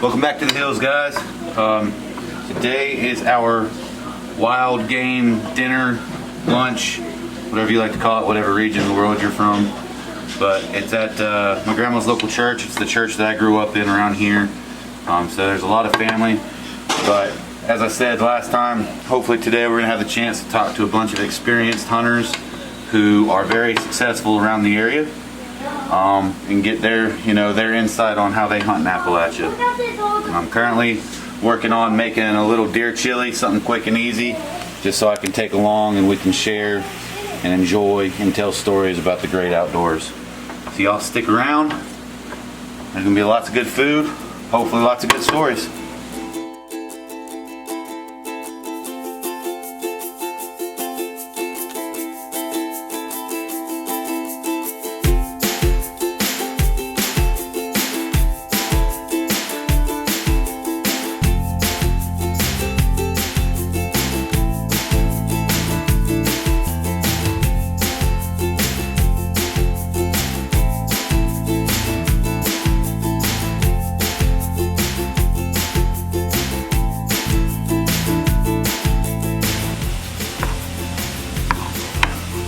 Welcome back to the hills, guys. Today is our wild game dinner, lunch, whatever you like to call it, whatever region of the world you're from. But it's at my grandma's local church. It's the church that I grew up in around here. So there's a lot of family. But as I said last time, hopefully today we're gonna have the chance to talk to a bunch of experienced hunters who are very successful around the area. And get their insight on how they hunt in Appalachia. I'm currently working on making a little deer chili, something quick and easy, just so I can take along and we can share and enjoy and tell stories about the great outdoors. So y'all stick around. There's gonna be lots of good food, hopefully lots of good stories.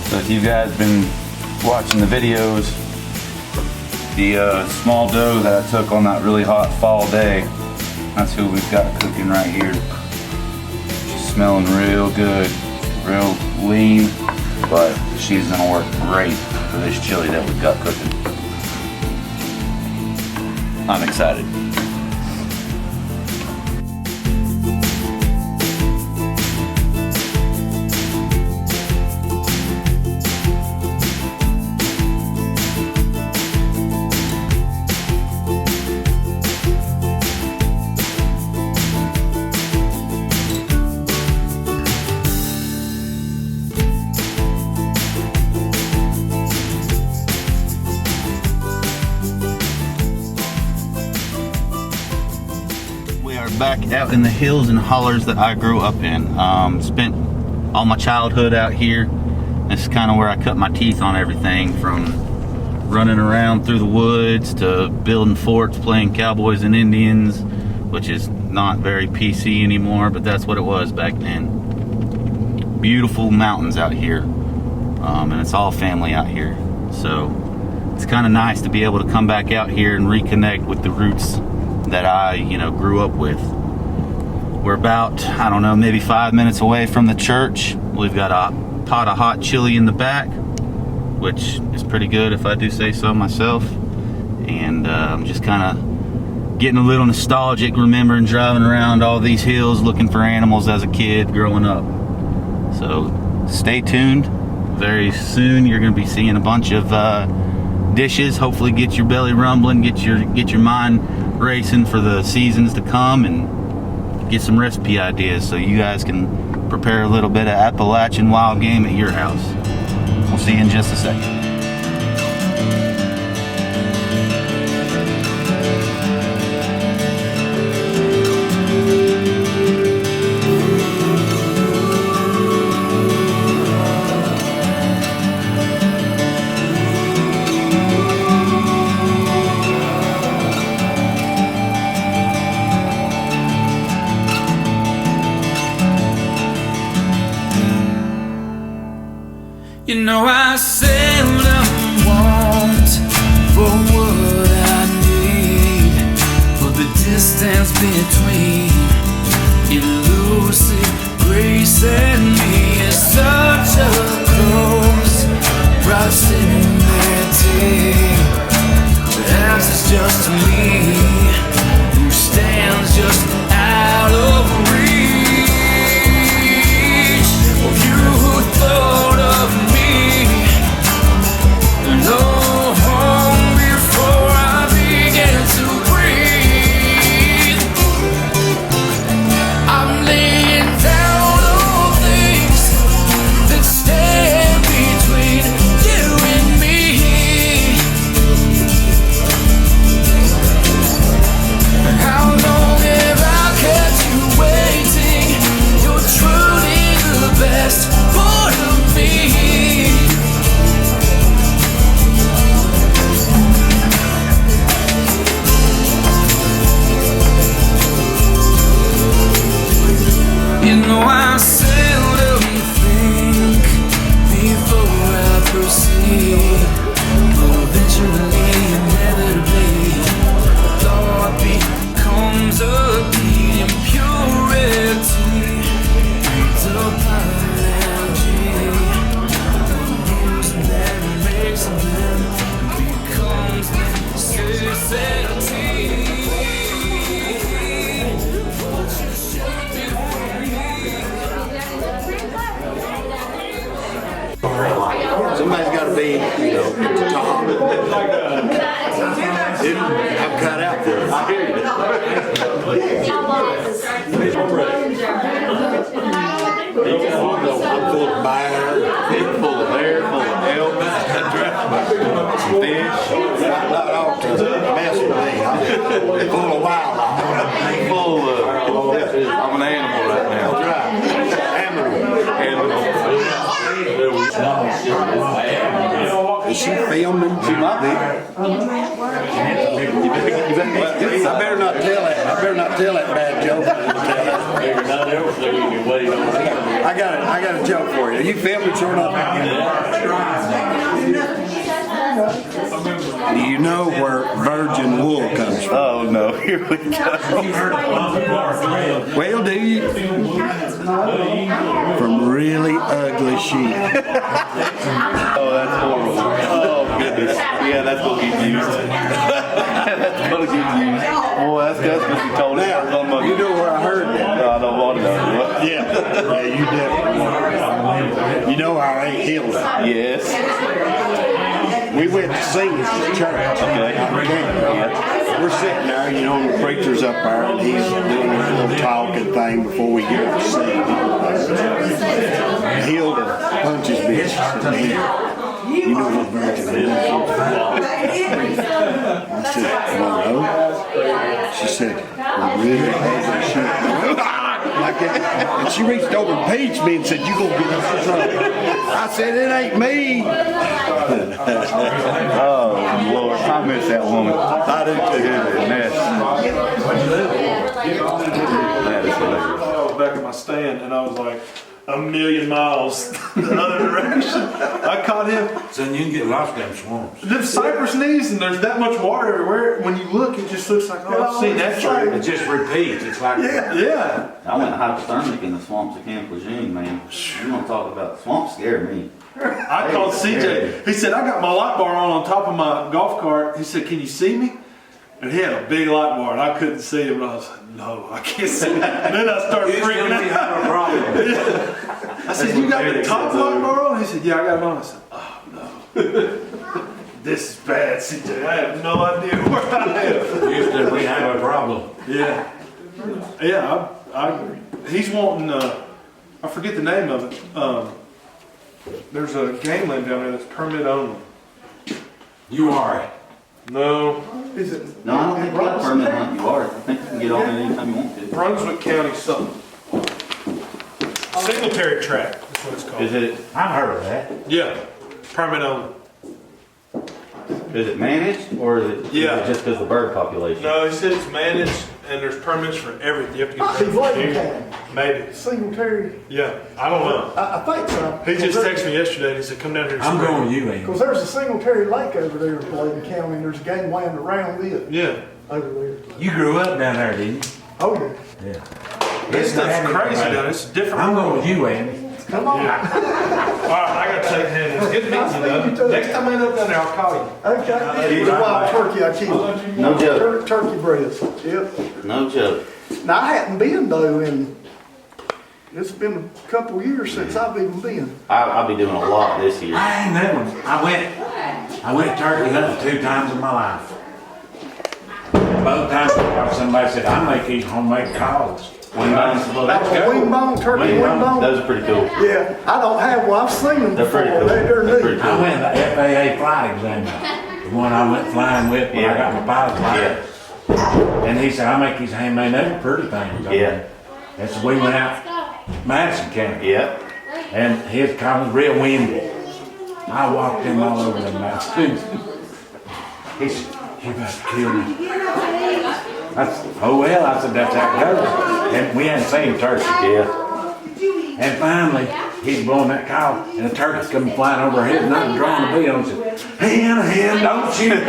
So if you guys been watching the videos, the small doe that I took on that really hot fall day, that's who we've got cooking right here. She's smelling real good, real lean, but she's gonna work great for this chili that we've got cooking. I'm excited. Back out in the hills and hollers that I grew up in. Spent all my childhood out here. This is kind of where I cut my teeth on everything, from running around through the woods to building forts, playing cowboys and Indians, which is not very PC anymore, but that's what it was back then. Beautiful mountains out here, and it's all family out here. So it's kind of nice to be able to come back out here and reconnect with the roots that I, grew up with. We're about, I don't know, maybe 5 minutes away from the church. We've got a pot of hot chili in the back, which is pretty good if I do say so myself. And I'm just kind of getting a little nostalgic, remembering driving around all these hills looking for animals as a kid growing up. So stay tuned. Very soon you're going to be seeing a bunch of dishes. Hopefully get your belly rumbling, get your mind racing for the seasons to come, and get some recipe ideas so you guys can prepare a little bit of Appalachian wild game at your house. We'll see you in just a second. You know I seldom want for what I need, but the distance between elusive grace and me is such a close proximity. Perhaps it's just me who stands just out of reach of you who thought of me. Long before I began to breathe, I'm laying down all things that stand between you and me. I'm cut out for it. I'm full of bear, full of elk, some fish. Not all to mess with me. I'm full of wildlife. I'm an animal right now. That's right. Is she filming? She might be. I better not tell that. I better not tell that bad joke. I got a joke for you. Are you filming short up? Do you know where virgin wool comes from? Oh no, here we go. Well, do you? From really ugly sheep. Oh, that's horrible. Oh goodness. Yeah, that's what we used. That's what we used. Oh, that's what you told us. Now, you know where I heard that? No, I don't want to know. Yeah, you definitely. You know our Aunt Hilda. Yes. We went to sing at church. Okay. We're sitting there, you know, and the preacher's up there, and he's doing his little talking thing before we get up to sing. Hilda punches bitches. You know what virgin is? I said, well, no. She said, well, really? Like that. And she reached over and paged me and said, you gonna get us in trouble. I said, it ain't me. Oh Lord, I miss that woman. I do too. Goodness. That is hilarious. I was back at my stand and I was like a million miles the other direction. I caught him. So you can get lost in swamps. There's cypress knees and there's that much water everywhere. When you look, it just looks like, oh, I've seen that tree. It just repeats. It's like Yeah. I went hypothermic in the swamps of Camp Lejeune, man. You want to talk about swamps? Scared me. I called CJ. He said, I got my light bar on top of my golf cart. He said, can you see me? And he had a big light bar and I couldn't see him. And I was like, no, I can't see him. And then I started freaking out. have a problem. I said, you got the top light bar on? He said, yeah, I got it on. I said, oh no. This is bad, CJ. I have no idea where I am. Houston, we have a problem. Yeah. Yeah, he's wanting, I forget the name of it. There's a game land down there that's permit only. You are. No. Is it? No, I don't think we got permit hunt. You are. I think you can get on it anytime you want to. Brunswick County something. Singletary track, that's what it's called. Is it I've heard of that. Yeah, permit only. is it managed or is it, Yeah. is it just because the bird population? No, he said it's managed and there's permits for everything. You have to get permits for deer. Maybe. Singletary, Yeah, I don't know. I think so. He just texted me yesterday and he said, come down here and I'm spray." going with you, Ian. Because there's a Singletary Lake over there in Bladen County, and there's game land around it Yeah. over there. You grew up down there, didn't Oh, yeah. you? Yeah. This stuff's crazy down there. It's different. I'm going with you, Andy. Come on. All right, I gotta take him. It's good meeting you, though. Next time I end up down there, I'll call you. Okay. It's a wild turkey I killed. No joke. Turkey breast. Yep. No joke. Now, I hadn't been, though, in, it's been a couple years since I've even been. I'll be doing a lot this year. I ain't that one. I went turkey hunting 2 times in my life. Both times somebody said, I make these homemade calls. That's a wing bone, turkey wing bone. Those are pretty cool. Yeah, I don't have one. I've seen them They're before. pretty cool. They're They're pretty neat. cool. I went to the FAA flight examiner. The one I went flying with when I got my pilot's license. And he said, I make these handmade, they're pretty things. Yeah. And so we went out Madison County. Yeah. And his car was real windy. I walked him all over the mountains. He said, you about to kill me. I said, oh well, I said, that's how it goes. And we hadn't seen turkey. Yeah. And finally, he's blowing that call, and the turkey's coming flying over our head, and I'm drawing the bill, and said, hand, don't shoot.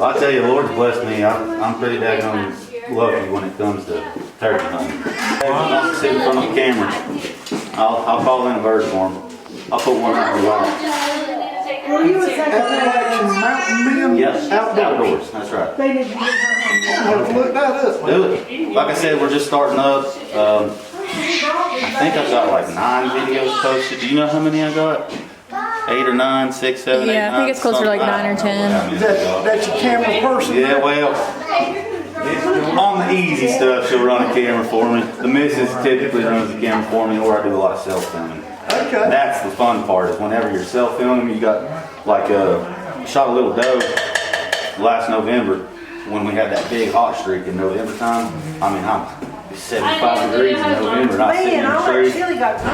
I'll tell you, the Lord's blessed me. I'm pretty daggone lucky when it comes to turkey hunting. I'll sit in front of the camera. I'll call in a bird for him. I'll put one out in the wild. Were you at Appalachian Mountain Men? Yes, outdoors. That's right. They need to get her on. Look that up. Do it. Like I said, we're just starting up. I think I've got like 9 videos posted. Do you know how many I got? 8 or 9, 6, 7, 8, Yeah, I think it's closer to like 9 or 10. That's your camera person? Yeah, well, on the easy stuff, she'll run a camera for me. The missus typically runs the camera for me, or I do a lot of self filming. Okay. That's the fun part, is whenever you're self filming, you got like shot a little doe last November when we had that big hot streak in November time. I mean, I'm 75 degrees in November, and I sit in the tree,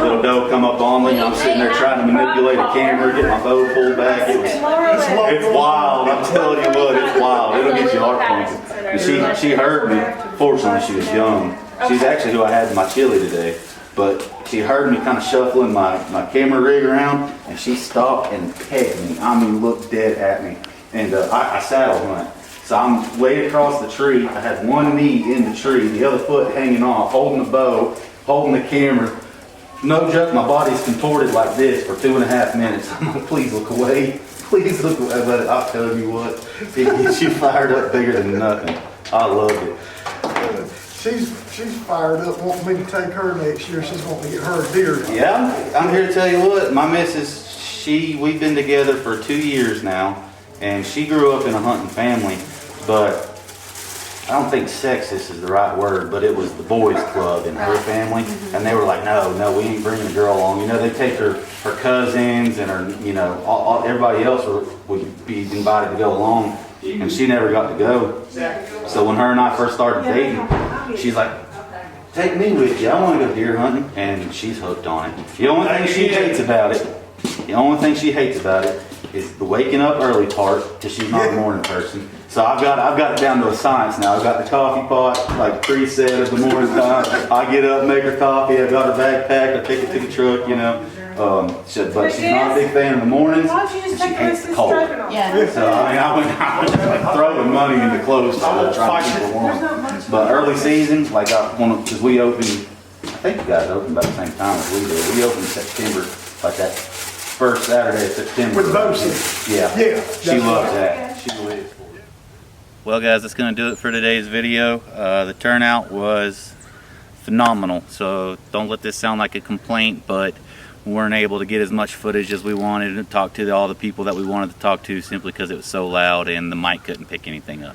little doe come up on me, and I'm sitting there trying to manipulate a camera, get my bow pulled back. It's wild, I'm telling you what, it's wild. It'll get you heart pumping. And she heard me. Fortunately, she was young. She's actually who I had in my chili today. But she heard me kind of shuffling my camera rig around, and she stopped and pegged me. I mean, looked dead at me. And I saddle hunt. So I'm way across the tree. I had one knee in the tree, the other foot hanging off, holding the bow, holding the camera. No joke, my body's contorted like this for 2.5 minutes. I'm like, please look away. Please look away. But I'll tell you what, it gets you fired up bigger than nothing. I love it. She's fired up, wanting me to take her next year. She's wanting to get her a deer. Yeah, I'm here to tell you what, my missus, we've been together for 2 years now, and she grew up in a hunting family, but I don't think sexist is the right word, but it was the boys club in her family, and they were like, no, we ain't bringing a girl along. You know, they take her cousins and her, you know, everybody else would be invited to go along, and she never got to go. So when her and I first started dating, she's like, take me with you, I want to go deer hunting, and she's hooked on it. The only thing she hates about it is the waking up early part, because she's not a morning person. So I've got it down to a science now. I've got the coffee pot like preset at the morning time. I get up, make her coffee. I've got her backpack. I take it to the truck, you know. But she's not a big fan in the mornings, and she hates the cold. Yeah. So I mean, I went like throwing money into clothes trying to keep her warm. But early season, like because we opened, I think you guys opened about the same time as we did. We opened in September, like that first Saturday of September. With bow season. Yeah. Yeah. She loves that. She lives for it. Well, guys, that's going to do it for today's video. The turnout was phenomenal. So don't let this sound like a complaint, but we weren't able to get as much footage as we wanted to talk to all the people that we wanted to talk to, simply because it was so loud and the mic couldn't pick anything up.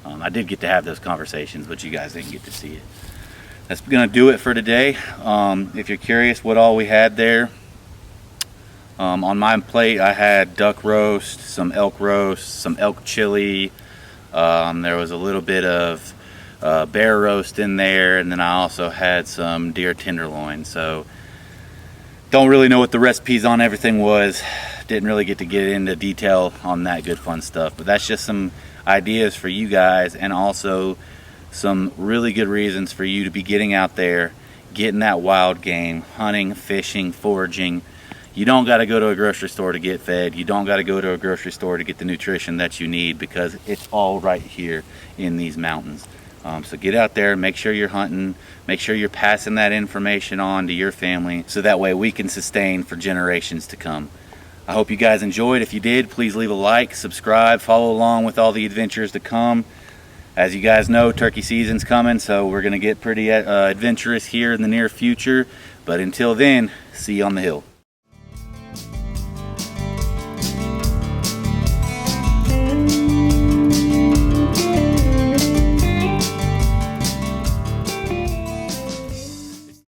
I did get to have those conversations, but you guys didn't get to see it. That's going to do it for today. If you're curious what all we had there, on my plate I had duck roast, some elk chili, there was a little bit of bear roast in there, and then I also had some deer tenderloin. So don't really know what the recipes on everything was. Didn't really get into detail on that good fun stuff, but that's just some ideas for you guys, and also some really good reasons for you to be getting out there, getting that wild game, hunting, fishing, foraging. You don't got to go to a grocery store to get fed. You don't got to go to a grocery store to get the nutrition that you need, because it's all right here in these mountains. So get out there, make sure you're hunting, make sure you're passing that information on to your family, so that way we can sustain for generations to come. I hope you guys enjoyed. If you did, please leave a like, subscribe, follow along with all the adventures to come. As you guys know, turkey season's coming, so we're going to get pretty adventurous here in the near future. But until then, see you on the hill.